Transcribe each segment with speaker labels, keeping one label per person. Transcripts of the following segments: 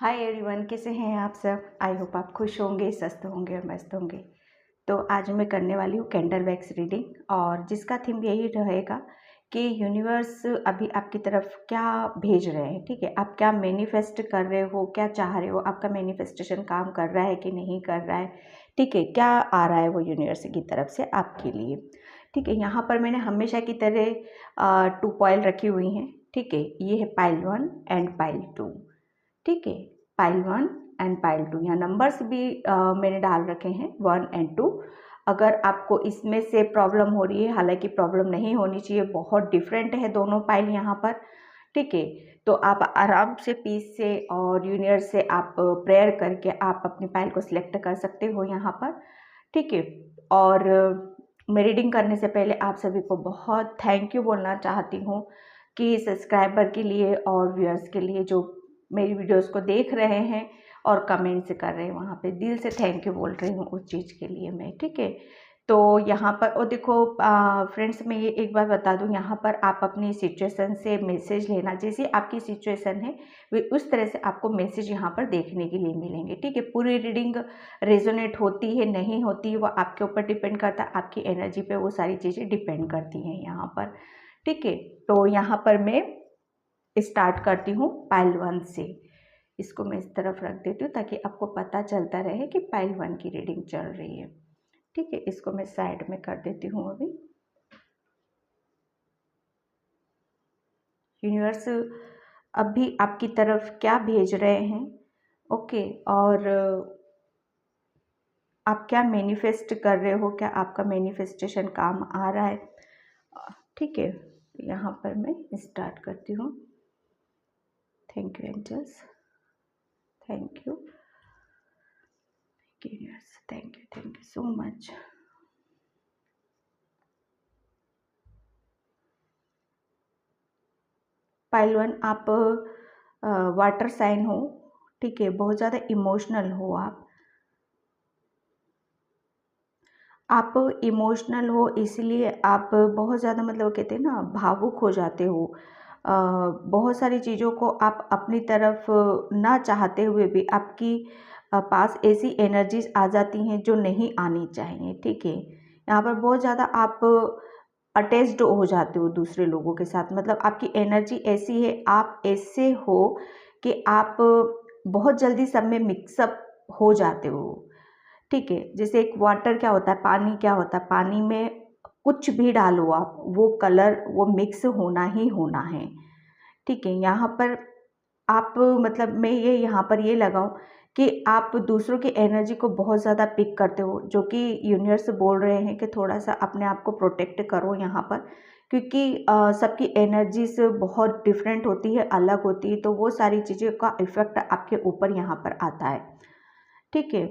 Speaker 1: Hi everyone, कैसे हैं आप सब। आई होप आप खुश होंगे, स्वस्थ होंगे और मस्त होंगे। तो आज मैं करने वाली हूँ कैंडल वैक्स रीडिंग, और जिसका थीम यही रहेगा कि यूनिवर्स अभी आपकी तरफ क्या भेज रहे हैं। ठीक है, आप क्या मैनिफेस्ट कर रहे हो, क्या चाह रहे हो, आपका मैनिफेस्टेशन काम कर रहा है कि नहीं कर रहा है। ठीक है, क्या आ रहा है वो यूनिवर्स की तरफ से आपके लिए। ठीक है, यहाँ पर मैंने हमेशा की तरह 2 पॉइल रखी हुई हैं। ठीक है, ये है पाइल 1 एंड पाइल 2। ठीक है, पाइल 1 एंड पाइल 2, यहाँ नंबर्स भी मैंने डाल रखे हैं 1 एंड 2। अगर आपको इसमें से प्रॉब्लम हो रही है, हालांकि प्रॉब्लम नहीं होनी चाहिए, बहुत डिफरेंट है दोनों पाइल यहाँ पर। ठीक है, तो आप आराम से पीस से और यूनिवर्स से आप प्रेयर करके आप अपनी पाइल को सिलेक्ट कर सकते हो यहाँ पर। ठीक है, और मैं रीडिंग करने से पहले आप सभी को बहुत थैंक यू बोलना चाहती हूँ कि सब्सक्राइबर के लिए और व्यूअर्स के लिए जो मेरी वीडियोस को देख रहे हैं और कमेंट्स कर रहे हैं, वहाँ पे दिल से थैंक यू बोल रही हूँ उस चीज़ के लिए मैं। ठीक है, तो यहाँ पर और देखो फ्रेंड्स, मैं ये एक बार बता दूँ, यहाँ पर आप अपनी सिचुएशन से मैसेज लेना, जैसी आपकी सिचुएशन है वे उस तरह से आपको मैसेज यहाँ पर देखने के लिए मिलेंगे। ठीक है, पूरी रीडिंग रेजोनेट होती है नहीं होती है वो आपके ऊपर डिपेंड करता है, आपकी एनर्जी पे वो सारी चीज़ें डिपेंड करती हैं यहाँ पर। ठीक है, तो यहाँ पर मैं स्टार्ट करती हूँ पाइल 1 से। इसको मैं इस तरफ रख देती हूँ ताकि आपको पता चलता रहे कि पाइल 1 की रीडिंग चल रही है। ठीक है, इसको मैं साइड में कर देती हूँ अभी। यूनिवर्स अभी आपकी तरफ क्या भेज रहे हैं, ओके, और आप क्या मैनिफेस्ट कर रहे हो, क्या आपका मैनिफेस्टेशन काम आ रहा है। ठीक है, यहाँ पर मैं स्टार्ट करती हूँ। Thank you angels, thank you universe, thank you so much. Pile 1, आप वाटर साइन हो। ठीक है, बहुत ज़्यादा इमोशनल हो आप इमोशनल हो, इसलिए आप बहुत ज़्यादा मतलब कहते हैं ना भावुक हो जाते हो। बहुत सारी चीज़ों को आप अपनी तरफ ना चाहते हुए भी आपकी पास ऐसी एनर्जीज आ जाती हैं जो नहीं आनी चाहिए। ठीक है, यहाँ पर बहुत ज़्यादा आप अटैच्ड हो जाते हो दूसरे लोगों के साथ, मतलब आपकी एनर्जी ऐसी है, आप ऐसे हो कि आप बहुत जल्दी सब में मिक्सअप हो जाते हो। ठीक है, जैसे एक वाटर क्या होता है, पानी क्या होता है, पानी में कुछ भी डालो आप, वो कलर वो मिक्स होना ही होना है। ठीक है, यहाँ पर आप मतलब मैं ये यहाँ पर ये लगाऊं कि आप दूसरों की एनर्जी को बहुत ज़्यादा पिक करते हो, जो कि यूनिवर्स बोल रहे हैं कि थोड़ा सा अपने आप को प्रोटेक्ट करो यहाँ पर, क्योंकि सबकी एनर्जीज बहुत डिफरेंट होती है, अलग होती है, तो वो सारी चीज़ों का इफेक्ट आपके ऊपर यहाँ पर आता है। ठीक है,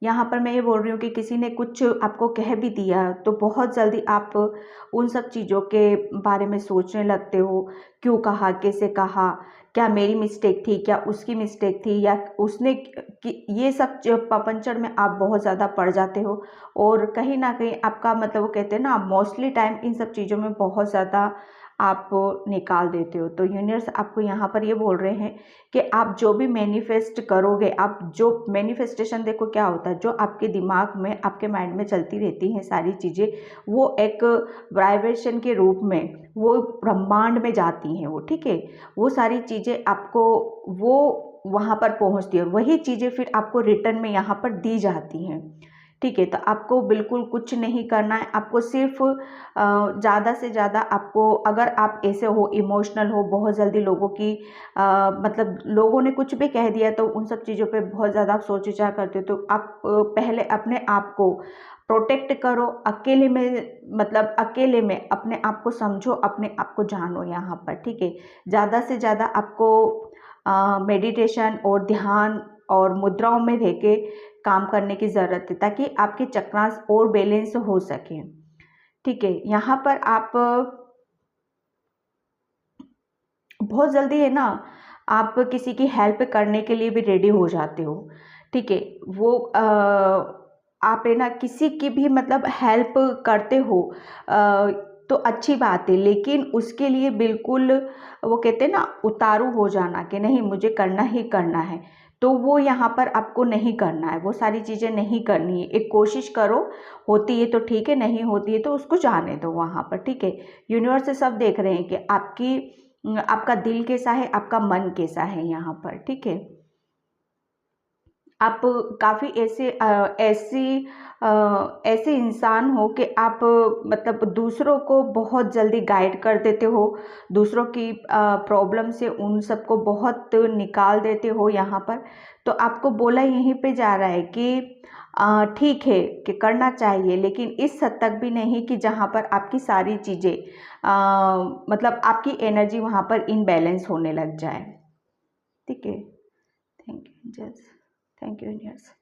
Speaker 1: यहाँ पर मैं ये बोल रही हूँ कि किसी ने कुछ आपको कह भी दिया तो बहुत जल्दी आप उन सब चीज़ों के बारे में सोचने लगते हो। क्यों कहा, कैसे कहा, क्या मेरी मिस्टेक थी, क्या उसकी मिस्टेक थी, या उसने ये सब पपंचर में आप बहुत ज़्यादा पड़ जाते हो। और कहीं ना कहीं आपका मतलब वो कहते हैं ना, मोस्टली टाइम इन सब चीज़ों में बहुत ज़्यादा आप निकाल देते हो। तो यूनिवर्स आपको यहाँ पर ये बोल रहे हैं कि आप जो भी मैनिफेस्ट करोगे, आप जो मैनिफेस्टेशन, देखो क्या होता है, जो आपके दिमाग में आपके माइंड में चलती रहती हैं सारी चीज़ें, वो एक वाइब्रेशन के रूप में वो ब्रह्मांड में जाती हैं वो। ठीक है, वो सारी चीज़ें आपको वो वहाँ पर पहुँचती है, और वही चीज़ें फिर आपको रिटर्न में यहाँ पर दी जाती हैं। ठीक है, तो आपको बिल्कुल कुछ नहीं करना है, आपको सिर्फ ज़्यादा से ज़्यादा आपको, अगर आप ऐसे हो इमोशनल हो, बहुत जल्दी लोगों की मतलब लोगों ने कुछ भी कह दिया तो उन सब चीज़ों पे बहुत ज़्यादा आप सोच विचार करते हो, तो आप पहले अपने आप को प्रोटेक्ट करो। अकेले में मतलब अकेले में अपने आप को समझो, अपने आप को जानो यहाँ पर। ठीक है, ज़्यादा से ज़्यादा आपको मेडिटेशन और ध्यान और मुद्राओं में रह के काम करने की ज़रूरत है, ताकि आपके चक्रास और बैलेंस हो सके। ठीक है, यहाँ पर आप बहुत जल्दी है ना, आप किसी की हेल्प करने के लिए भी रेडी हो जाते हो। ठीक है, वो आप है ना किसी की भी मतलब हेल्प करते हो। तो अच्छी बात है, लेकिन उसके लिए बिल्कुल वो कहते हैं ना उतारू हो जाना कि नहीं मुझे करना ही करना है, तो वो यहाँ पर आपको नहीं करना है, वो सारी चीज़ें नहीं करनी है। एक कोशिश करो, होती है तो ठीक है, नहीं होती है तो उसको जाने दो वहाँ पर, ठीक है। यूनिवर्स से सब देख रहे हैं कि आपका दिल कैसा है, आपका मन कैसा है यहाँ पर, ठीक है। आप काफ़ी ऐसे इंसान हो कि आप मतलब दूसरों को बहुत जल्दी गाइड कर देते हो, दूसरों की प्रॉब्लम से उन सबको बहुत निकाल देते हो यहाँ पर। तो आपको बोला यहीं पे जा रहा है कि ठीक है कि करना चाहिए, लेकिन इस हद तक भी नहीं कि जहाँ पर आपकी सारी चीज़ें मतलब आपकी एनर्जी वहाँ पर इनबैलेंस होने लग जाए, ठीक है। थैंक यू जस, थैंक यू यूनिवर्स।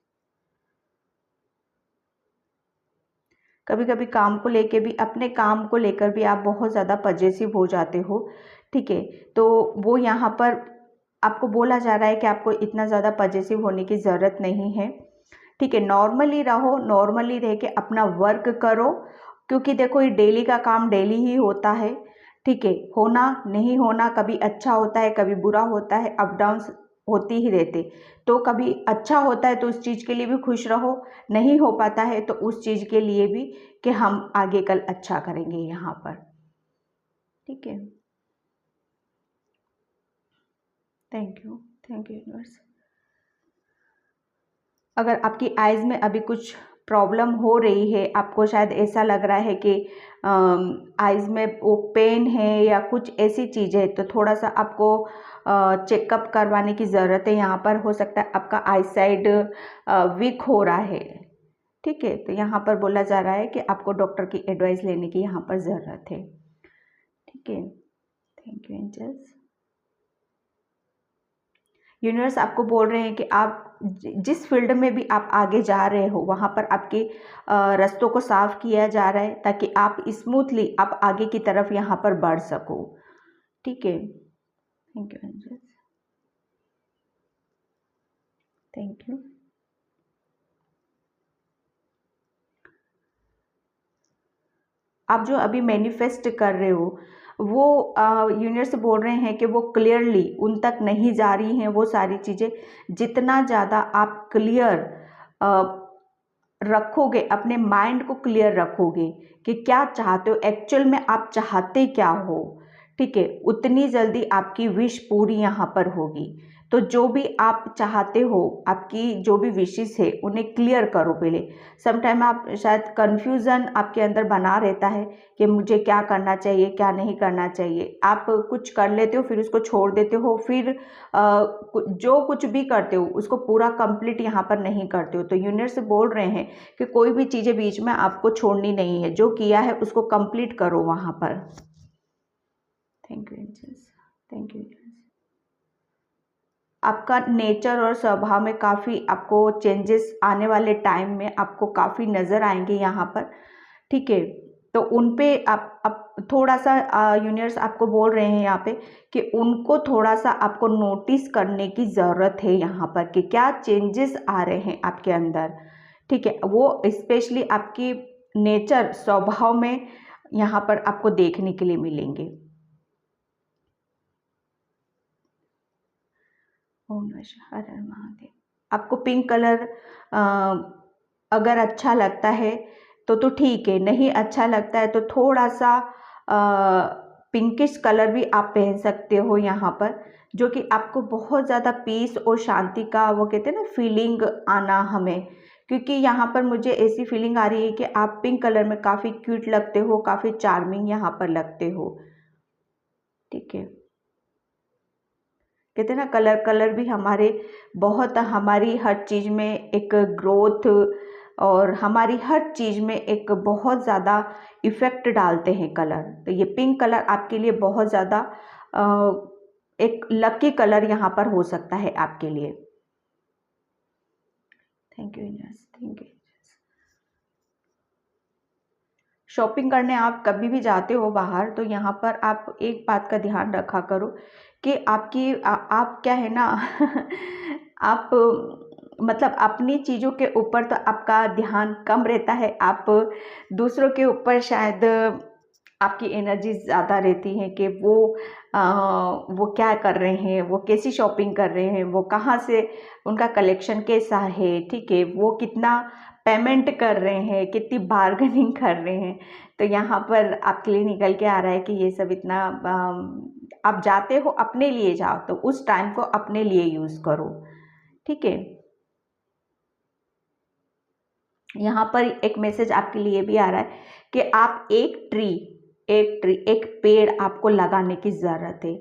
Speaker 1: कभी कभी काम को लेके भी, अपने काम को लेकर भी आप बहुत ज़्यादा पजेसिव हो जाते हो, ठीक है। तो वो यहाँ पर आपको बोला जा रहा है कि आपको इतना ज़्यादा पजेसिव होने की ज़रूरत नहीं है, ठीक है। नॉर्मली रहो, नॉर्मली रह के अपना वर्क करो, क्योंकि देखो ये डेली का काम डेली ही होता है, ठीक है। होना नहीं होना, कभी अच्छा होता है कभी बुरा होता है, अप डाउन होती ही रहते। तो कभी अच्छा होता है तो उस चीज़ के लिए भी खुश रहो, नहीं हो पाता है तो उस चीज़ के लिए भी कि हम आगे कल अच्छा करेंगे यहाँ पर, ठीक है। Thank you, thank you universe. अगर आपकी आइज़ में अभी कुछ प्रॉब्लम हो रही है, आपको शायद ऐसा लग रहा है कि आइज़ में वो पेन है या कुछ ऐसी चीज़ है, तो थोड़ा सा आपको चेकअप करवाने की ज़रूरत है। यहाँ पर हो सकता है आपका आई साइड वीक हो रहा है, ठीक है। तो यहाँ पर बोला जा रहा है कि आपको डॉक्टर की एडवाइस लेने की यहाँ पर ज़रूरत है, ठीक है। Thank you angels. यूनिवर्स आपको बोल रहे हैं कि आप जिस फील्ड में भी आप आगे जा रहे हो वहाँ पर आपके रास्तों को साफ किया जा रहा है, ताकि आप स्मूथली आप आगे की तरफ यहाँ पर बढ़ सको, ठीक है। Thank you angels, thank you. आप जो अभी मैनिफेस्ट कर रहे हो वो यूनिवर्स बोल रहे हैं कि वो क्लियरली उन तक नहीं जा रही हैं वो सारी चीज़ें। जितना ज़्यादा आप क्लियर रखोगे, अपने माइंड को क्लियर रखोगे कि क्या चाहते हो, एक्चुअल में आप चाहते क्या हो, ठीक है, उतनी जल्दी आपकी विश पूरी यहाँ पर होगी। तो जो भी आप चाहते हो, आपकी जो भी विशेस है उन्हें क्लियर करो पहले। समटाइम आप शायद कन्फ्यूज़न आपके अंदर बना रहता है कि मुझे क्या करना चाहिए क्या नहीं करना चाहिए। आप कुछ कर लेते हो फिर उसको छोड़ देते हो, फिर जो कुछ भी करते हो उसको पूरा कंप्लीट यहाँ पर नहीं करते हो। तो यूनिवर्स से बोल रहे हैं कि कोई भी चीज़ें बीच में आपको छोड़नी नहीं है, जो किया है उसको कंप्लीट करो वहाँ पर। Thank you angels, thank you. आपका नेचर और स्वभाव में काफ़ी आपको चेंजेस आने वाले टाइम में आपको काफ़ी नज़र आएंगे यहाँ पर, ठीक है। तो उन पे आप थोड़ा सा यूनिवर्स आपको बोल रहे हैं यहाँ पे कि उनको थोड़ा सा आपको नोटिस करने की ज़रूरत है यहाँ पर कि क्या चेंजेस आ रहे हैं आपके अंदर, ठीक है। वो स्पेशली आपकी नेचर स्वभाव में यहाँ पर आपको देखने के लिए मिलेंगे। ओम नमः शिवाय, हर हर महादेव। आपको पिंक कलर अगर अच्छा लगता है तो ठीक है, नहीं अच्छा लगता है तो थोड़ा सा पिंकिश कलर भी आप पहन सकते हो यहाँ पर, जो कि आपको बहुत ज़्यादा पीस और शांति का वो कहते हैं ना फीलिंग आना हमें। क्योंकि यहाँ पर मुझे ऐसी फीलिंग आ रही है कि आप पिंक कलर में काफ़ी क्यूट लगते हो, काफ़ी चार्मिंग यहाँ पर लगते हो, ठीक है। कहते हैं ना कलर कलर भी हमारे बहुत, हमारी हर चीज़ में एक ग्रोथ और हमारी हर चीज़ में एक बहुत ज़्यादा इफ़ेक्ट डालते हैं कलर। तो ये पिंक कलर आपके लिए बहुत ज़्यादा एक लकी कलर यहाँ पर हो सकता है आपके लिए। Thank you universe, thank you. Shopping करने आप कभी भी जाते हो बाहर तो यहाँ पर आप एक बात का ध्यान रखा करो कि आप क्या है ना आप मतलब अपनी चीज़ों के ऊपर तो आपका ध्यान कम रहता है, आप दूसरों के ऊपर शायद आपकी एनर्जी ज़्यादा रहती है कि वो क्या कर रहे हैं, वो कैसी शॉपिंग कर रहे हैं, वो कहाँ से, उनका कलेक्शन कैसा है, ठीक है, वो कितना पेमेंट कर रहे हैं, कितनी बार्गेनिंग कर रहे हैं। तो यहाँ पर आपके लिए निकल के आ रहा है कि ये सब इतना आप जाते हो अपने लिए जाओ, तो उस टाइम को अपने लिए यूज़ करो, ठीक है। यहाँ पर एक मैसेज आपके लिए भी आ रहा है कि आप एक पेड़ आपको लगाने की ज़रूरत है,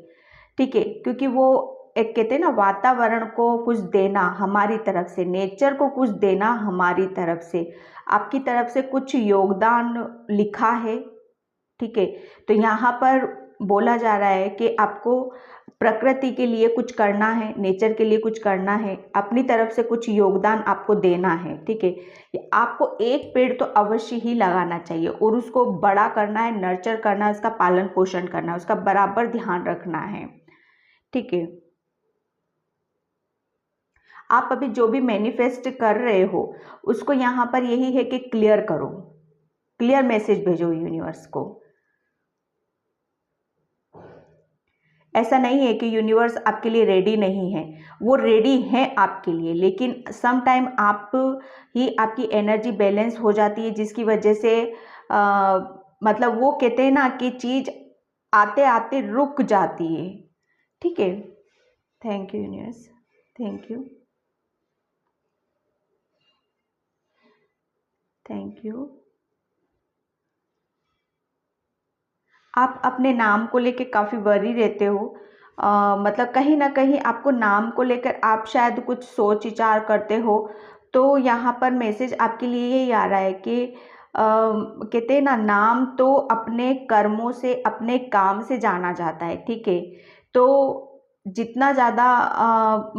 Speaker 1: ठीक है, क्योंकि वो एक कहते हैं ना, वातावरण को कुछ देना हमारी तरफ से, नेचर को कुछ देना हमारी तरफ से, आपकी तरफ से कुछ योगदान लिखा है, ठीक है। तो यहाँ पर बोला जा रहा है कि आपको प्रकृति के लिए कुछ करना है, नेचर के लिए कुछ करना है, अपनी तरफ से कुछ योगदान आपको देना है, ठीक है। आपको एक पेड़ तो अवश्य ही लगाना चाहिए और उसको बड़ा करना है, नर्चर करना है, उसका पालन पोषण करना है, उसका बराबर ध्यान रखना है, ठीक है। आप अभी जो भी मैनिफेस्ट कर रहे हो उसको यहाँ पर यही है कि क्लियर करो, क्लियर मैसेज भेजो यूनिवर्स को। ऐसा नहीं है कि यूनिवर्स आपके लिए रेडी नहीं है, वो रेडी है आपके लिए, लेकिन सम टाइम आप ही आपकी एनर्जी बैलेंस हो जाती है, जिसकी वजह से मतलब वो कहते हैं ना कि चीज़ आते आते रुक जाती है, ठीक है। Thank you universe, thank you, thank you. आप अपने नाम को लेके काफ़ी वरी रहते हो, मतलब कहीं ना कहीं आपको नाम को लेकर आप शायद कुछ सोच विचार करते हो। तो यहाँ पर मैसेज आपके लिए यही आ रहा है कि कहते हैं ना, नाम तो अपने कर्मों से, अपने काम से जाना जाता है, ठीक है। तो जितना ज़्यादा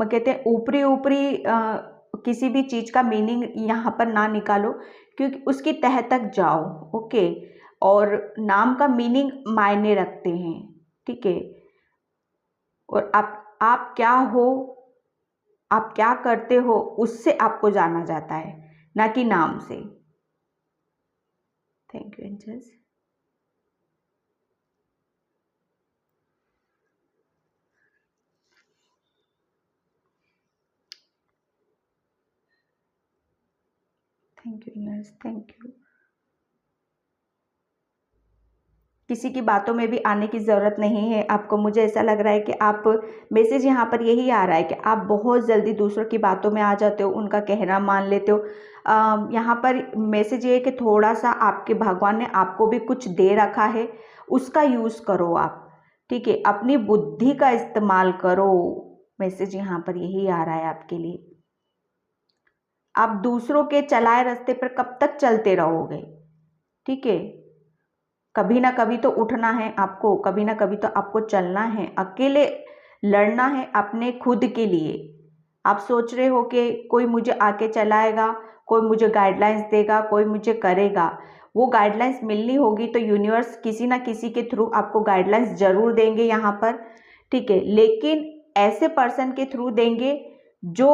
Speaker 1: कहते हैं ऊपरी ऊपरी किसी भी चीज़ का मीनिंग यहाँ पर ना निकालो, क्योंकि उसकी तह तक जाओ, ओके। और नाम का मीनिंग मायने रखते हैं, ठीक है। और आप क्या हो, आप क्या करते हो, उससे आपको जाना जाता है, ना कि नाम से। Thank you angels, thank you universe, thank you. किसी की बातों में भी आने की ज़रूरत नहीं है आपको। मुझे ऐसा लग रहा है कि आप, मैसेज यहाँ पर यही आ रहा है कि आप बहुत जल्दी दूसरों की बातों में आ जाते हो, उनका कहना मान लेते हो। यहाँ पर मैसेज ये है कि थोड़ा सा आपके भगवान ने आपको भी कुछ दे रखा है, उसका यूज़ करो आप, ठीक है, अपनी बुद्धि का इस्तेमाल करो। मैसेज यहाँ पर यही आ रहा है आपके लिए। आप दूसरों के चलाए रास्ते पर कब तक चलते रहोगे, ठीक है। कभी ना कभी तो उठना है आपको, कभी ना कभी तो आपको चलना है, अकेले लड़ना है अपने खुद के लिए। आप सोच रहे हो कि कोई मुझे आके चलाएगा, कोई मुझे गाइडलाइंस देगा, कोई मुझे करेगा। वो गाइडलाइंस मिलनी होगी तो यूनिवर्स किसी ना किसी के थ्रू आपको गाइडलाइंस जरूर देंगे यहाँ पर, ठीक है, लेकिन ऐसे पर्सन के थ्रू देंगे जो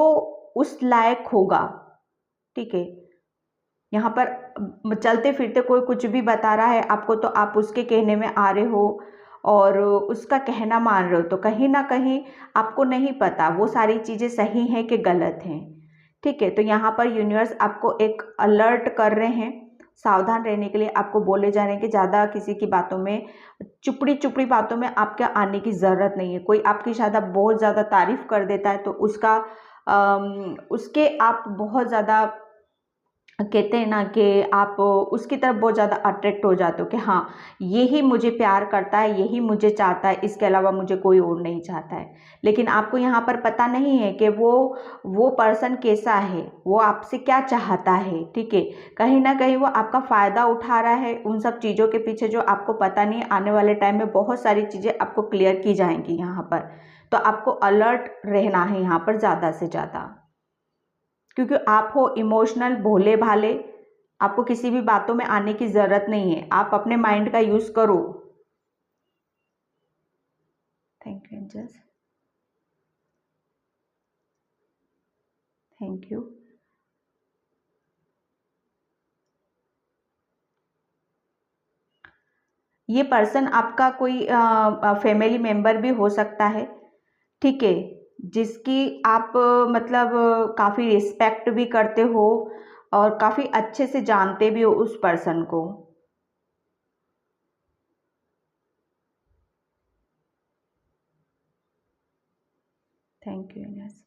Speaker 1: उस लायक होगा, ठीक है। यहाँ पर चलते फिरते कोई कुछ भी बता रहा है आपको, तो आप उसके कहने में आ रहे हो और उसका कहना मान रहे हो, तो कहीं ना कहीं आपको नहीं पता वो सारी चीज़ें सही हैं कि गलत हैं, ठीक है। तो यहाँ पर यूनिवर्स आपको एक अलर्ट कर रहे हैं, सावधान रहने के लिए आपको बोले जा रहे हैं कि ज़्यादा किसी की बातों में, चुपड़ी चुपड़ी बातों में आपके आने की ज़रूरत नहीं है। कोई आपकी शायद बहुत ज़्यादा तारीफ कर देता है तो उसका उसके आप बहुत ज़्यादा कहते हैं ना कि आप उसकी तरफ बहुत ज़्यादा अट्रैक्ट हो जाते हो कि हाँ, यही मुझे प्यार करता है, यही मुझे चाहता है, इसके अलावा मुझे कोई और नहीं चाहता है। लेकिन आपको यहाँ पर पता नहीं है कि वो पर्सन कैसा है, वो आपसे क्या चाहता है, ठीक है। कहीं ना कहीं वो आपका फ़ायदा उठा रहा है उन सब चीज़ों के पीछे, जो आपको पता नहीं। आने वाले टाइम में बहुत सारी चीज़ें आपको क्लियर की जाएंगी यहाँ पर, तो आपको अलर्ट रहना है यहाँ पर ज़्यादा से ज़्यादा, क्योंकि आप हो इमोशनल, भोले भाले। आपको किसी भी बातों में आने की ज़रूरत नहीं है, आप अपने माइंड का यूज़ करो। Thank you angels, thank you. ये पर्सन आपका कोई फैमिली मेम्बर भी हो सकता है, ठीक है, जिसकी आप मतलब काफ़ी रिस्पेक्ट भी करते हो और काफ़ी अच्छे से जानते भी हो उस पर्सन को। Thank you universe.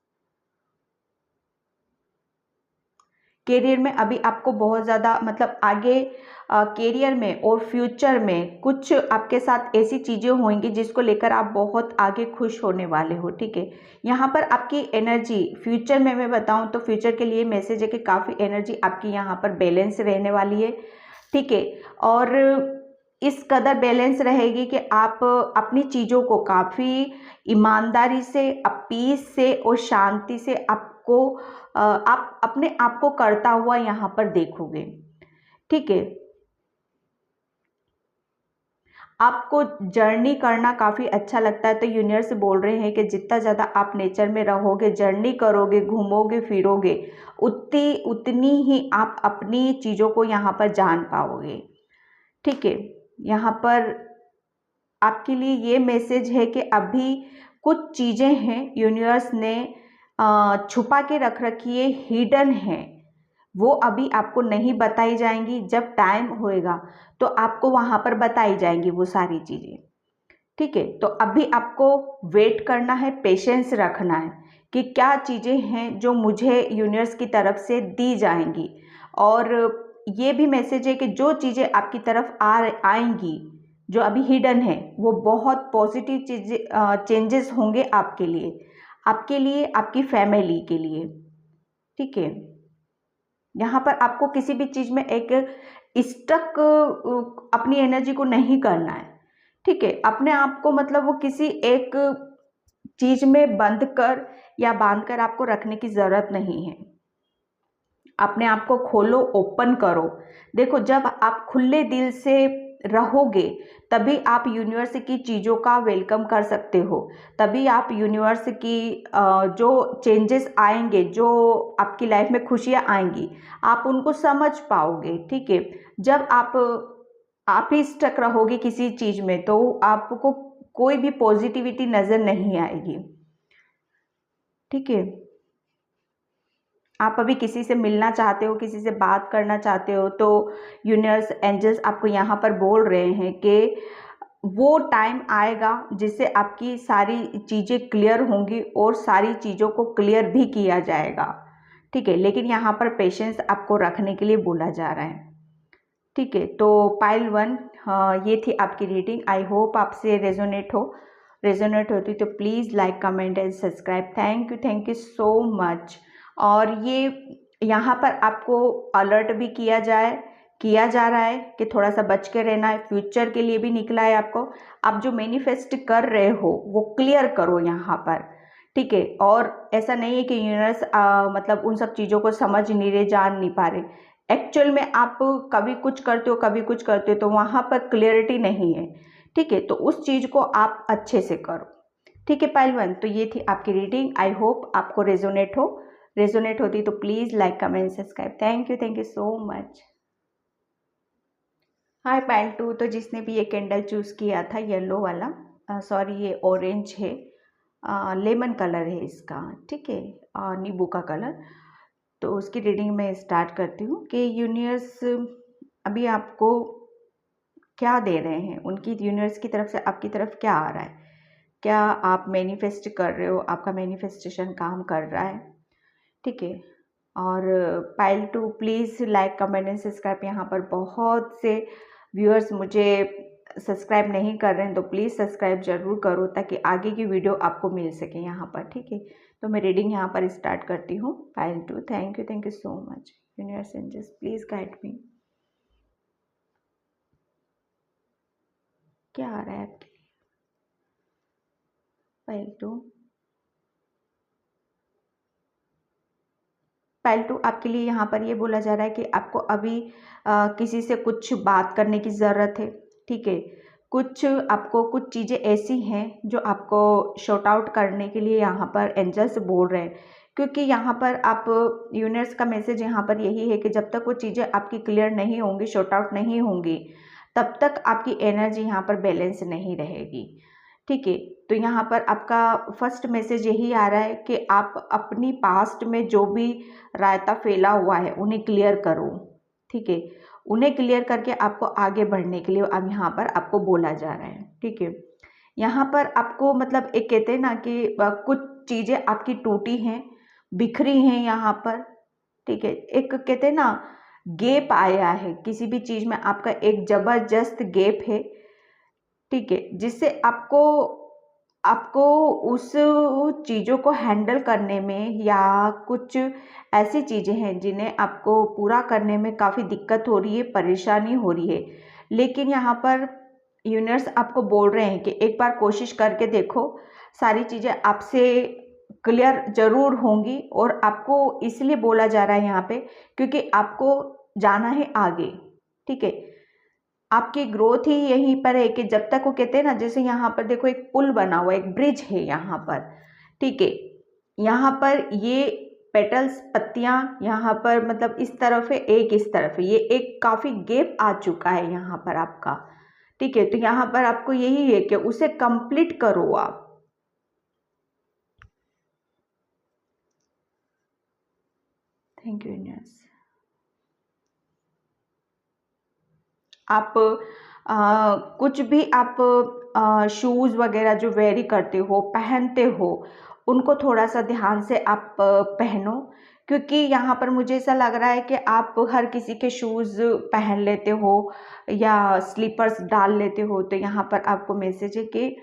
Speaker 1: करियर में अभी आपको बहुत ज़्यादा मतलब आगे करियर में और फ्यूचर में कुछ आपके साथ ऐसी चीज़ें होंगी जिसको लेकर आप बहुत आगे खुश होने वाले हो, ठीक है। यहाँ पर आपकी एनर्जी फ्यूचर में मैं बताऊँ तो फ्यूचर के लिए मैसेज है कि काफ़ी एनर्जी आपकी यहाँ पर बैलेंस रहने वाली है, ठीक है। और इस कदर बैलेंस रहेगी कि आप अपनी चीज़ों को काफ़ी ईमानदारी से, पीस से और शांति से आपको आप अपने आप को करता हुआ यहाँ पर देखोगे, ठीक है। आपको जर्नी करना काफ़ी अच्छा लगता है, तो यूनिवर्स बोल रहे हैं कि जितना ज़्यादा आप नेचर में रहोगे, जर्नी करोगे, घूमोगे फिरोगे, उतनी ही आप अपनी चीज़ों को यहाँ पर जान पाओगे, ठीक है। यहाँ पर आपके लिए ये मैसेज है कि अभी कुछ चीज़ें हैं यूनिवर्स ने छुपा के रख रखी है, हिडन है, वो अभी आपको नहीं बताई जाएंगी। जब टाइम होएगा तो आपको वहाँ पर बताई जाएंगी वो सारी चीज़ें, ठीक है। तो अभी आपको वेट करना है, पेशेंस रखना है कि क्या चीज़ें हैं जो मुझे यूनिवर्स की तरफ से दी जाएंगी। और ये भी मैसेज है कि जो चीज़ें आपकी तरफ आएंगी जो अभी हिडन है, वो बहुत पॉजिटिव चीज़ें चेंजेस होंगे आपके लिए, आपकी फैमिली के लिए, ठीक है। यहाँ पर आपको किसी भी चीज़ में एक स्टक अपनी एनर्जी को नहीं करना है, ठीक है। अपने आप को मतलब वो किसी एक चीज़ में बंद कर या बांध कर आपको रखने की ज़रूरत नहीं है। अपने आप को खोलो, ओपन करो। देखो, जब आप खुले दिल से रहोगे तभी आप यूनिवर्स की चीज़ों का वेलकम कर सकते हो, तभी आप यूनिवर्स की जो चेंजेस आएंगे, जो आपकी लाइफ में खुशियाँ आएंगी, आप उनको समझ पाओगे, ठीक है। जब आप ही स्टक रहोगे किसी चीज़ में तो आपको कोई भी पॉजिटिविटी नज़र नहीं आएगी, ठीक है। आप अभी किसी से मिलना चाहते हो, किसी से बात करना चाहते हो, तो यूनिवर्स एंजल्स आपको यहाँ पर बोल रहे हैं कि वो टाइम आएगा जिससे आपकी सारी चीज़ें क्लियर होंगी और सारी चीज़ों को क्लियर भी किया जाएगा, ठीक है। लेकिन यहाँ पर पेशेंस आपको रखने के लिए बोला जा रहा है, ठीक है। तो पाइल 1 ये थी आपकी रीडिंग। आई होप आपसे रेजोनेट होती तो please like, comment and subscribe. Thank you so much. और ये यहाँ पर आपको अलर्ट भी किया जा रहा है कि थोड़ा सा बच के रहना है। फ्यूचर के लिए भी निकला है आपको। आप जो मैनिफेस्ट कर रहे हो वो क्लियर करो यहाँ पर, ठीक है। और ऐसा नहीं है कि यूनिवर्स मतलब उन सब चीज़ों को समझ नहीं रहे, जान नहीं पा रहे। एक्चुअल में आप कभी कुछ करते हो, कभी कुछ करते हो, तो वहाँ पर क्लियरिटी नहीं है, ठीक है। तो उस चीज़ को आप अच्छे से करो, ठीक है। पाइल 1, तो ये थी आपकी रीडिंग। आई होप आपको रेजोनेट होती तो please like, comment, subscribe. Thank you so much. Hi pile 2, तो जिसने भी ये कैंडल चूज़ किया था येलो वाला, सॉरी ये ऑरेंज है, लेमन कलर है इसका, ठीक है, नींबू का कलर। तो उसकी रीडिंग मैं स्टार्ट करती हूँ कि यूनिवर्स अभी आपको क्या दे रहे हैं, उनकी यूनिवर्स की तरफ से आपकी तरफ क्या आ रहा है, क्या आप मैनिफेस्ट कर रहे हो, आपका मैनिफेस्टेशन काम कर रहा है, ठीक है। और pile 2 please like, comment and subscribe. यहाँ पर बहुत से व्यूअर्स मुझे सब्सक्राइब नहीं कर रहे हैं, तो प्लीज़ सब्सक्राइब ज़रूर करो ताकि आगे की वीडियो आपको मिल सके यहाँ पर, ठीक है। तो मैं रीडिंग यहाँ पर स्टार्ट करती हूँ। Pile 2, thank you so much. Universe angels please guide me. क्या आ रहा है आपके लिए? पाइल 2 आपके लिए यहाँ पर ये बोला जा रहा है कि आपको अभी किसी से कुछ बात करने की ज़रूरत है, ठीक है। कुछ चीज़ें ऐसी हैं जो आपको शॉर्ट आउट करने के लिए यहाँ पर एंजल्स बोल रहे हैं, क्योंकि यहाँ पर आप यूनिवर्स का मैसेज यहाँ पर यही है कि जब तक वो चीज़ें आपकी क्लियर नहीं होंगी, शॉर्ट आउट नहीं होंगी, तब तक आपकी एनर्जी यहाँ पर बैलेंस नहीं रहेगी। ठीक है, तो यहाँ पर आपका फर्स्ट मैसेज यही आ रहा है कि आप अपनी पास्ट में जो भी रायता फैला हुआ है उन्हें क्लियर करो। ठीक है, उन्हें क्लियर करके आपको आगे बढ़ने के लिए अब यहाँ पर आपको बोला जा रहा है। ठीक है, यहाँ पर आपको मतलब एक कहते हैं ना कि कुछ चीज़ें आपकी टूटी हैं, बिखरी हैं यहाँ पर। ठीक है, एक कहते हैं ना गैप आया है, किसी भी चीज़ में आपका एक ज़बरदस्त गैप है। ठीक है, जिससे आपको आपको उस चीज़ों को हैंडल करने में या कुछ ऐसी चीज़ें हैं जिन्हें आपको पूरा करने में काफ़ी दिक्कत हो रही है, परेशानी हो रही है। लेकिन यहाँ पर यूनिवर्स आपको बोल रहे हैं कि एक बार कोशिश करके देखो, सारी चीज़ें आपसे क्लियर ज़रूर होंगी। और आपको इसलिए बोला जा रहा है यहाँ पे क्योंकि आपको जाना है आगे। ठीक है, आपकी ग्रोथ ही यहीं पर है कि जब तक वो कहते हैं ना, जैसे यहाँ पर देखो एक पुल बना हुआ है, एक ब्रिज है यहाँ पर। ठीक है, यहाँ पर ये पेटल्स पत्तियाँ यहाँ पर मतलब इस तरफ है, एक इस तरफ है, ये एक काफ़ी गैप आ चुका है यहाँ पर आपका। ठीक है, तो यहाँ पर आपको यही है कि उसे कंप्लीट करो आप। Thank you universe. आप कुछ भी आप शूज़ वगैरह जो वेरी करते हो, पहनते हो, उनको थोड़ा सा ध्यान से आप पहनो। क्योंकि यहाँ पर मुझे ऐसा लग रहा है कि आप हर किसी के शूज़ पहन लेते हो या स्लीपर्स डाल लेते हो। तो यहाँ पर आपको मैसेज है कि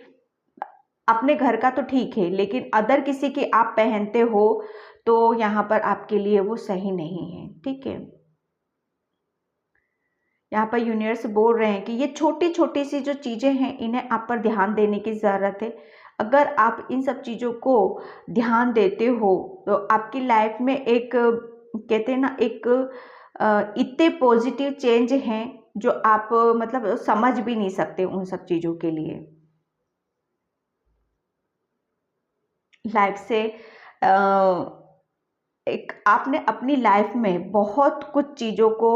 Speaker 1: अपने घर का तो ठीक है, लेकिन अदर किसी की आप पहनते हो तो यहाँ पर आपके लिए वो सही नहीं है। ठीक है, यहाँ पर यूनिवर्स बोल रहे हैं कि ये छोटी छोटी सी जो चीज़ें हैं इन्हें आप पर ध्यान देने की ज़रूरत है। अगर आप इन सब चीज़ों को ध्यान देते हो तो आपकी लाइफ में एक कहते हैं ना एक इतने पॉजिटिव चेंज हैं जो आप मतलब समझ भी नहीं सकते उन सब चीज़ों के लिए। लाइफ से एक आपने अपनी लाइफ में बहुत कुछ चीज़ों को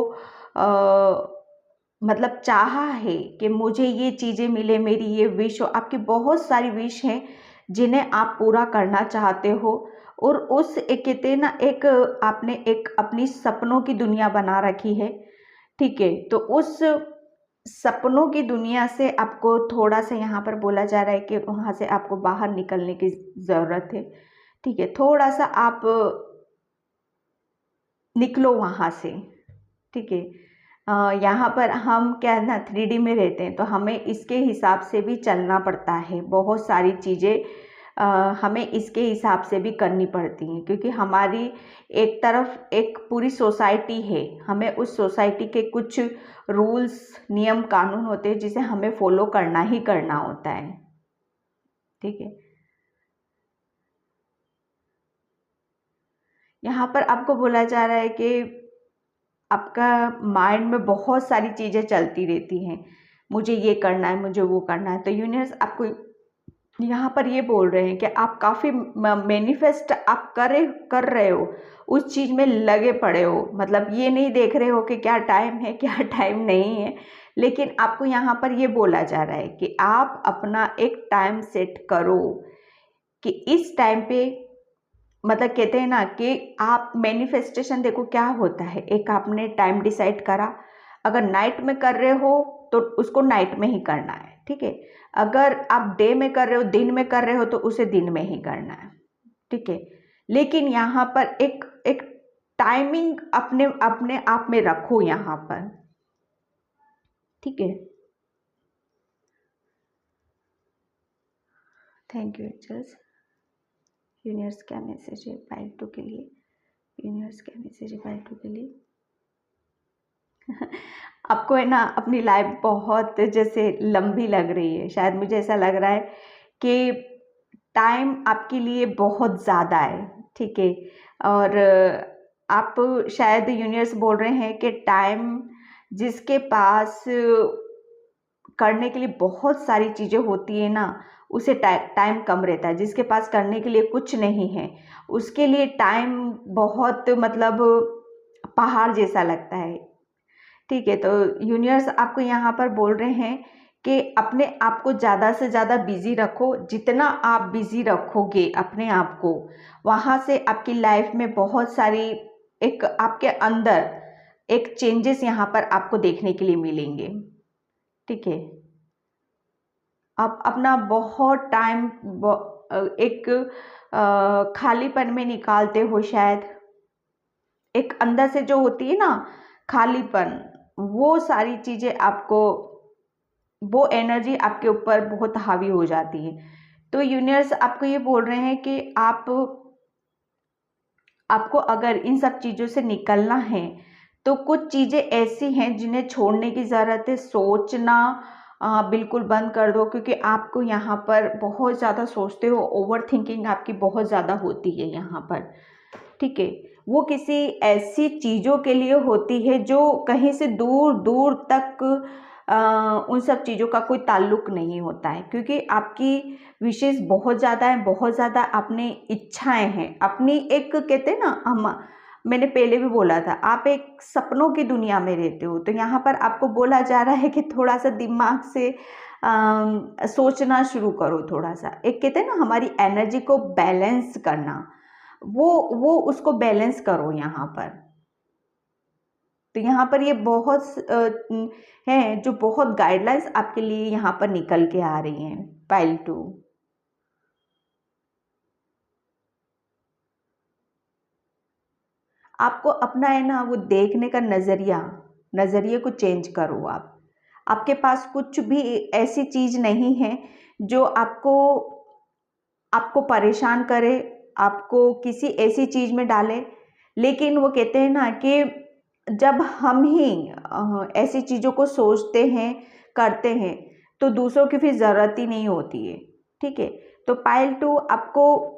Speaker 1: मतलब चाहा है कि मुझे ये चीज़ें मिले, मेरी ये विश हो। आपकी बहुत सारी विश हैं जिन्हें आप पूरा करना चाहते हो। और उस एक कहते हैं ना एक आपने एक अपनी सपनों की दुनिया बना रखी है। ठीक है, तो उस सपनों की दुनिया से आपको थोड़ा सा यहाँ पर बोला जा रहा है कि वहाँ से आपको बाहर निकलने की ज़रूरत है। ठीक है, थोड़ा सा आप निकलो वहाँ से। ठीक है, यहाँ पर हम क्या है ना 3D में रहते हैं तो हमें इसके हिसाब से भी चलना पड़ता है। बहुत सारी चीज़ें हमें इसके हिसाब से भी करनी पड़ती हैं क्योंकि हमारी एक तरफ एक पूरी सोसाइटी है, हमें उस सोसाइटी के कुछ रूल्स नियम कानून होते हैं जिसे हमें फॉलो करना ही करना होता है। ठीक है, यहाँ पर आपको बोला जा रहा है कि आपका माइंड में बहुत सारी चीज़ें चलती रहती हैं, मुझे ये करना है, मुझे वो करना है। तो यूनिवर्स आपको यहाँ पर ये बोल रहे हैं कि आप काफ़ी मैनिफेस्ट आप कर रहे हो, उस चीज़ में लगे पड़े हो। मतलब ये नहीं देख रहे हो कि क्या टाइम है क्या टाइम नहीं है, लेकिन आपको यहाँ पर ये बोला जा रहा है कि आप अपना एक टाइम सेट करो कि इस टाइम पे मतलब कहते हैं ना कि आप मैनिफेस्टेशन देखो क्या होता है। एक आपने टाइम डिसाइड करा, अगर नाइट में कर रहे हो तो उसको नाइट में ही करना है। ठीक है, अगर आप डे में कर रहे हो, दिन में कर रहे हो तो उसे दिन में ही करना है। ठीक है, लेकिन यहाँ पर एक एक टाइमिंग अपने अपने आप में रखो यहाँ पर। ठीक है, थैंक यू एंजल्स। यूनिवर्स क्या मैसेज है पाइल 2 के लिए? यूनिवर्स क्या मैसेज है पाइल 2 के लिए? आपको है ना अपनी लाइफ बहुत जैसे लंबी लग रही है, शायद मुझे ऐसा लग रहा है कि टाइम आपके लिए बहुत ज़्यादा है। ठीक है, और आप शायद यूनिवर्स बोल रहे हैं कि टाइम जिसके पास करने के लिए बहुत सारी चीज़ें होती है ना, उसे टाइम कम रहता है। जिसके पास करने के लिए कुछ नहीं है उसके लिए टाइम बहुत मतलब पहाड़ जैसा लगता है। ठीक है, तो यूनिवर्स आपको यहाँ पर बोल रहे हैं कि अपने आप को ज़्यादा से ज़्यादा बिजी रखो। जितना आप बिजी रखोगे अपने आप को, वहाँ से आपकी लाइफ में बहुत सारी एक आपके अंदर एक चेंजेस यहाँ पर आपको देखने के लिए मिलेंगे। ठीक है, आप अपना बहुत टाइम एक खालीपन में निकालते हो शायद, एक अंदर से जो होती है ना खालीपन, वो सारी चीज़ें आपको, वो एनर्जी आपके ऊपर बहुत हावी हो जाती है। तो यूनिवर्स आपको ये बोल रहे हैं कि आपको अगर इन सब चीज़ों से निकलना है तो कुछ चीज़ें ऐसी हैं जिन्हें छोड़ने की ज़रूरत है। सोचना बिल्कुल बंद कर दो, क्योंकि आपको यहाँ पर बहुत ज़्यादा सोचते हो, ओवर थिंकिंग आपकी बहुत ज़्यादा होती है यहाँ पर। ठीक है, वो किसी ऐसी चीज़ों के लिए होती है जो कहीं से दूर दूर तक उन सब चीज़ों का कोई ताल्लुक नहीं होता है, क्योंकि आपकी विशेष बहुत ज़्यादा है, बहुत ज़्यादा अपनी इच्छाएं हैं, अपनी एक कहते हैं ना हम, मैंने पहले भी बोला था, आप एक सपनों की दुनिया में रहते हो। तो यहाँ पर आपको बोला जा रहा है कि थोड़ा सा दिमाग से सोचना शुरू करो। थोड़ा सा एक कहते हैं ना हमारी एनर्जी को बैलेंस करना, वो उसको बैलेंस करो यहाँ पर। तो यहाँ पर ये बहुत हैं जो बहुत गाइडलाइंस आपके लिए यहाँ पर निकल के आ रही हैं। पाइल 2, आपको अपना है ना वो देखने का नज़रिए को चेंज करो। आपके पास कुछ भी ऐसी चीज़ नहीं है जो आपको परेशान करे, आपको किसी ऐसी चीज़ में डाले। लेकिन वो कहते हैं ना कि जब हम ही ऐसी चीज़ों को सोचते हैं, करते हैं, तो दूसरों की फिर ज़रूरत ही नहीं होती है। ठीक है, तो पाइल 2 आपको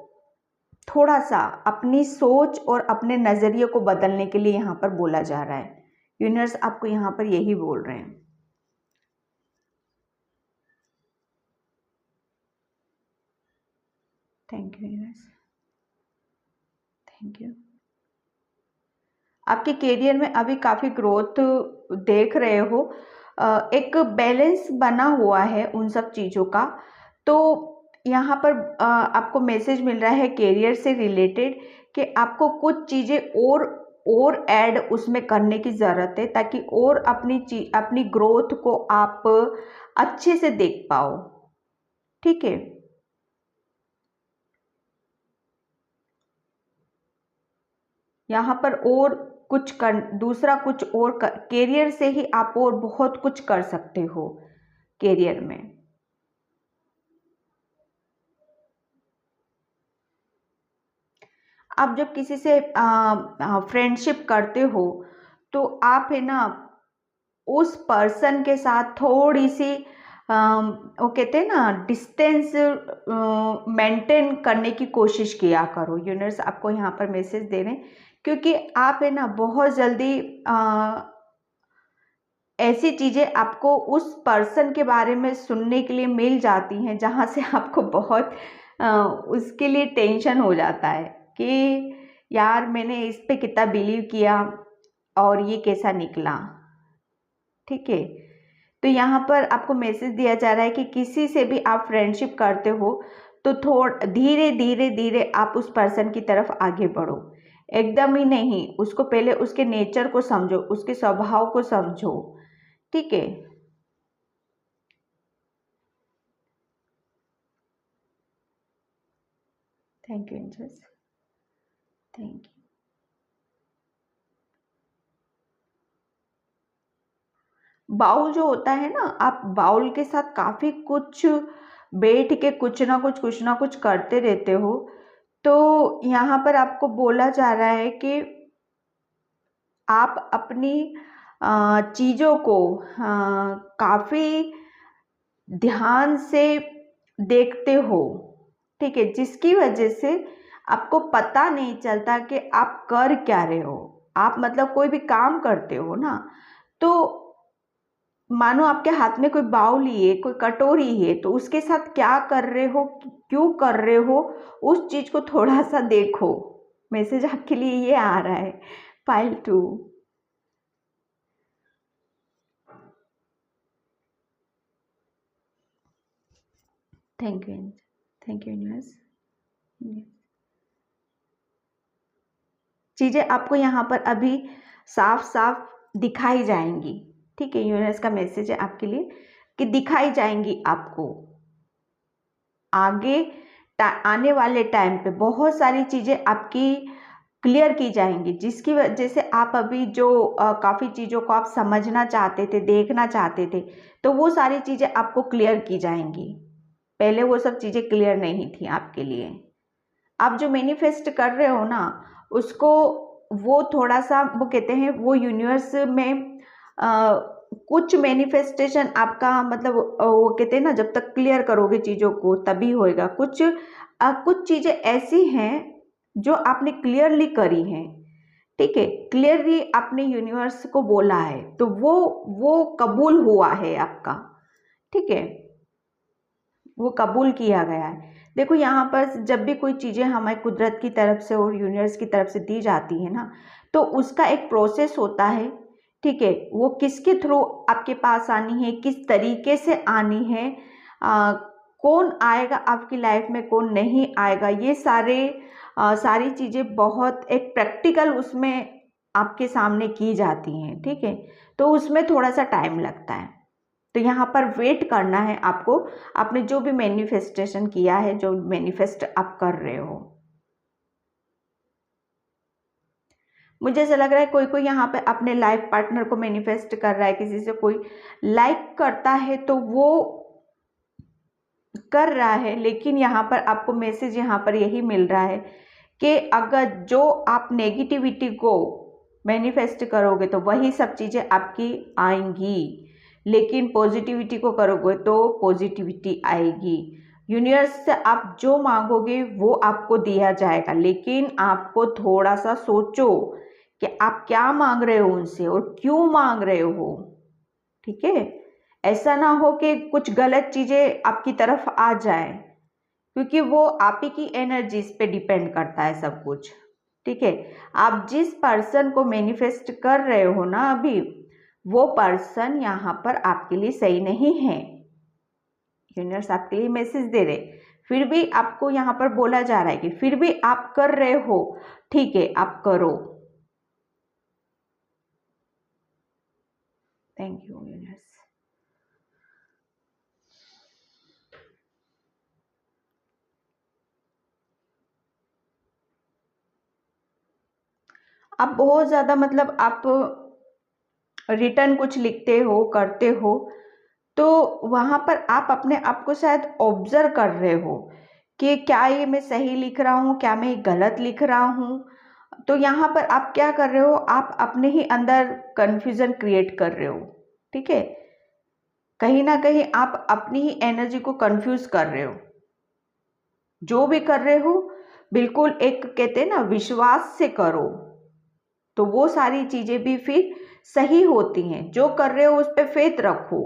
Speaker 1: थोड़ा सा अपनी सोच और अपने नज़रिए को बदलने के लिए यहाँ पर बोला जा रहा है। यूनिवर्स आपको यहाँ पर यही बोल रहे हैं। Thank you universe, thank you. आपके करियर में अभी काफ़ी ग्रोथ देख रहे हो, एक बैलेंस बना हुआ है उन सब चीज़ों का। तो यहाँ पर आपको मैसेज मिल रहा है करियर से रिलेटेड कि आपको कुछ चीज़ें और ऐड उसमें करने की ज़रूरत है, ताकि और अपनी ग्रोथ को आप अच्छे से देख पाओ। ठीक है, यहाँ पर और कुछ कर, दूसरा कुछ और करियर से ही आप और बहुत कुछ कर सकते हो करियर में। आप जब किसी से फ्रेंडशिप करते हो तो आप है ना उस पर्सन के साथ थोड़ी सी वो कहते हैं ना डिस्टेंस मेंटेन करने की कोशिश किया करो। यूनिवर्स आपको यहाँ पर मैसेज दे रहे हैं, क्योंकि आप है ना बहुत जल्दी ऐसी चीज़ें आपको उस पर्सन के बारे में सुनने के लिए मिल जाती हैं जहाँ से आपको बहुत उसके लिए टेंशन हो जाता है कि यार मैंने इस पे कितना बिलीव किया और ये कैसा निकला। ठीक है, तो यहाँ पर आपको मैसेज दिया जा रहा है कि किसी से भी आप फ्रेंडशिप करते हो तो धीरे धीरे धीरे आप उस पर्सन की तरफ आगे बढ़ो। एकदम ही नहीं, उसको पहले उसके नेचर को समझो, उसके स्वभाव को समझो। ठीक है, thank you angels, thank you. Bowl जो होता है ना, आप बाउल के साथ काफ़ी कुछ बैठ के कुछ ना कुछ करते रहते हो। तो यहाँ पर आपको बोला जा रहा है कि आप अपनी चीज़ों को काफ़ी ध्यान से देखते हो। ठीक है, जिसकी वजह से आपको पता नहीं चलता कि आप कर क्या रहे हो। आप मतलब कोई भी काम करते हो ना, तो मानो आपके हाथ में कोई बाउल ही है, कोई कटोरी है, तो उसके साथ क्या कर रहे हो, क्यों कर रहे हो, उस चीज़ को थोड़ा सा देखो। मैसेज आपके लिए ये आ रहा है pile 2। Thank you, thank you universe. चीज़ें आपको यहाँ पर अभी साफ साफ दिखाई जाएंगी, ठीक है। यूनिवर्स का मैसेज है आपके लिए कि दिखाई जाएंगी आपको आगे आने वाले टाइम पे बहुत सारी चीज़ें आपकी क्लियर की जाएंगी, जिसकी वजह से आप अभी जो काफ़ी चीज़ों को आप समझना चाहते थे, देखना चाहते थे, तो वो सारी चीज़ें आपको क्लियर की जाएंगी। पहले वो सब चीज़ें क्लियर नहीं थी आपके लिए। आप जो मैनिफेस्ट कर रहे हो ना, उसको वो थोड़ा सा वो कहते हैं वो यूनिवर्स में कुछ मैनिफेस्टेशन आपका मतलब वो कहते हैं ना, जब तक क्लियर करोगे चीज़ों को तभी होएगा। कुछ चीज़ें ऐसी हैं जो आपने क्लियरली करी हैं, ठीक है, क्लियरली आपने यूनिवर्स को बोला है, तो वो कबूल हुआ है आपका, ठीक है, वो कबूल किया गया है। देखो यहाँ पर जब भी कोई चीज़ें हमारी कुदरत की तरफ से और यूनिवर्स की तरफ से दी जाती है ना, तो उसका एक प्रोसेस होता है, ठीक है। वो किसके थ्रू आपके पास आनी है, किस तरीके से आनी है, कौन आएगा आपकी लाइफ में, कौन नहीं आएगा, ये सारी चीज़ें बहुत एक प्रैक्टिकल उसमें आपके सामने की जाती हैं, ठीक है। तो उसमें थोड़ा सा टाइम लगता है, तो यहाँ पर वेट करना है आपको। आपने जो भी मैनिफेस्टेशन किया है, जो मैनिफेस्ट आप कर रहे हो, मुझे ऐसा लग रहा है कोई कोई यहाँ पे अपने लाइफ पार्टनर को मैनिफेस्ट कर रहा है, किसी से कोई लाइक करता है तो वो कर रहा है, लेकिन यहाँ पर आपको मैसेज यहाँ पर यही मिल रहा है कि अगर जो आप नेगेटिविटी को मैनिफेस्ट करोगे तो वही सब चीज़ें आपकी आएंगी, लेकिन पॉजिटिविटी को करोगे तो पॉजिटिविटी आएगी। यूनिवर्स से आप जो मांगोगे वो आपको दिया जाएगा, लेकिन आपको थोड़ा सा सोचो कि आप क्या मांग रहे हो उनसे और क्यों मांग रहे हो, ठीक है। ऐसा ना हो कि कुछ गलत चीज़ें आपकी तरफ आ जाए, क्योंकि वो आप ही की एनर्जीज पे डिपेंड करता है सब कुछ, ठीक है। आप जिस पर्सन को मैनिफेस्ट कर रहे हो ना अभी, वो पर्सन यहाँ पर आपके लिए सही नहीं है। यूनिवर्स आपके लिए मैसेज दे रहे, फिर भी आपको यहाँ पर बोला जा रहा है कि फिर भी आप कर रहे हो, ठीक है, आप करो। Thank you universe. आप बहुत ज़्यादा मतलब आप रिटर्न कुछ लिखते हो, करते हो, तो वहाँ पर आप अपने आप को शायद ऑब्जर्व कर रहे हो कि क्या ये मैं सही लिख रहा हूँ, क्या मैं गलत लिख रहा हूँ। तो यहाँ पर आप क्या कर रहे हो, आप अपने ही अंदर कन्फ्यूज़न क्रिएट कर रहे हो, ठीक है। कहीं ना कहीं आप अपनी ही एनर्जी को कंफ्यूज कर रहे हो। जो भी कर रहे हो बिल्कुल एक कहते हैं ना विश्वास से करो, तो वो सारी चीजें भी फिर सही होती हैं। जो कर रहे हो उस पर फेथ रखो।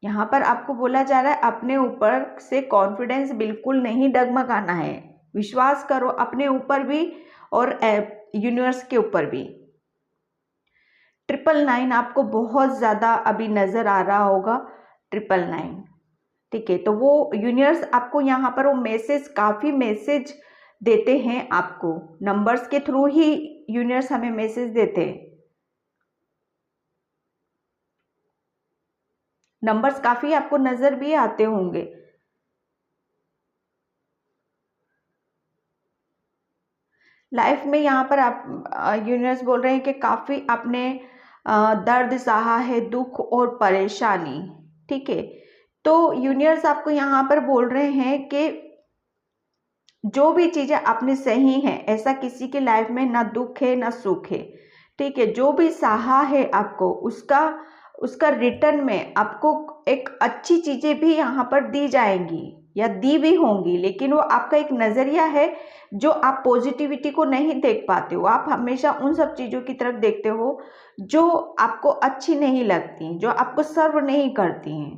Speaker 1: यहाँ पर आपको बोला जा रहा है अपने ऊपर से कॉन्फिडेंस बिल्कुल नहीं डगमगाना है, विश्वास करो अपने ऊपर भी और यूनिवर्स के ऊपर भी। 999 आपको बहुत ज़्यादा अभी नज़र आ रहा होगा, 999, ठीक है। तो वो यूनिवर्स आपको यहाँ पर वो मैसेज, काफ़ी मैसेज देते हैं आपको, नंबर्स के थ्रू ही यूनिवर्स हमें मैसेज देते हैं। नंबर्स काफ़ी आपको नज़र भी आते होंगे। लाइफ में यहाँ पर आप यूनिवर्स बोल रहे हैं कि काफ़ी आपने दर्द सहा है, दुख और परेशानी, ठीक है। तो यूनिवर्स आपको यहाँ पर बोल रहे हैं कि जो भी चीज़ें आपने सही हैं, ऐसा किसी की लाइफ में ना दुख है ना सुख है, ठीक है। जो भी सहा है आपको उसका उसका रिटर्न में आपको एक अच्छी चीज़ें भी यहाँ पर दी जाएंगी या दी भी होंगी, लेकिन वो आपका एक नज़रिया है जो आप पॉजिटिविटी को नहीं देख पाते हो। आप हमेशा उन सब चीज़ों की तरफ देखते हो जो आपको अच्छी नहीं लगती, जो आपको सर्व नहीं करती हैं,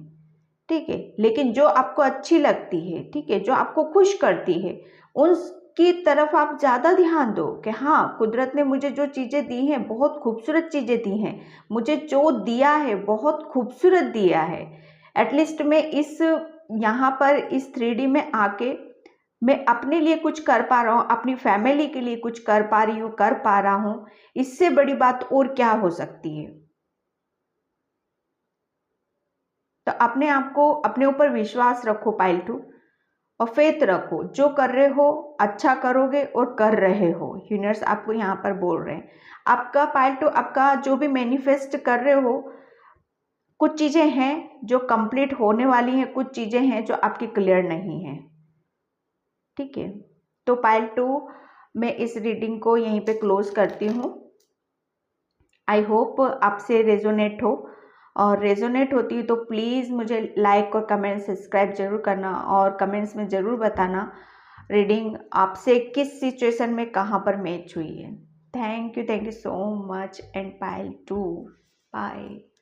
Speaker 1: ठीक है। लेकिन जो आपको अच्छी लगती है, ठीक है, जो आपको खुश करती है, उसकी तरफ आप ज़्यादा ध्यान दो कि हाँ, कुदरत ने मुझे जो चीज़ें दी हैं बहुत खूबसूरत चीज़ें दी हैं, मुझे जो दिया है बहुत खूबसूरत दिया है। एटलीस्ट मैं इस यहाँ पर इस 3D में आके मैं अपने लिए कुछ कर पा रहा हूँ, अपनी फैमिली के लिए कुछ कर पा रही हूँ, कर पा रहा हूँ, इससे बड़ी बात और क्या हो सकती है। तो अपने आप को, अपने ऊपर विश्वास रखो पाइल 2, और फेथ रखो, जो कर रहे हो अच्छा करोगे और कर रहे हो। यूनिवर्स आपको यहाँ पर बोल रहे हैं, आपका पाइल 2, आपका जो भी मैनिफेस्ट कर रहे हो, कुछ चीज़ें हैं जो कंप्लीट होने वाली हैं, कुछ चीज़ें हैं जो आपकी क्लियर नहीं हैं। ठीक है, तो पाइल 2 मैं इस रीडिंग को यहीं पे क्लोज करती हूँ। आई होप आपसे रेजोनेट हो, और रेजोनेट होती है तो प्लीज़ मुझे लाइक और कमेंट सब्सक्राइब जरूर करना, और कमेंट्स में ज़रूर बताना रीडिंग आपसे किस सिचुएशन में कहाँ पर मैच हुई है। Thank you so much and pile 2 bye.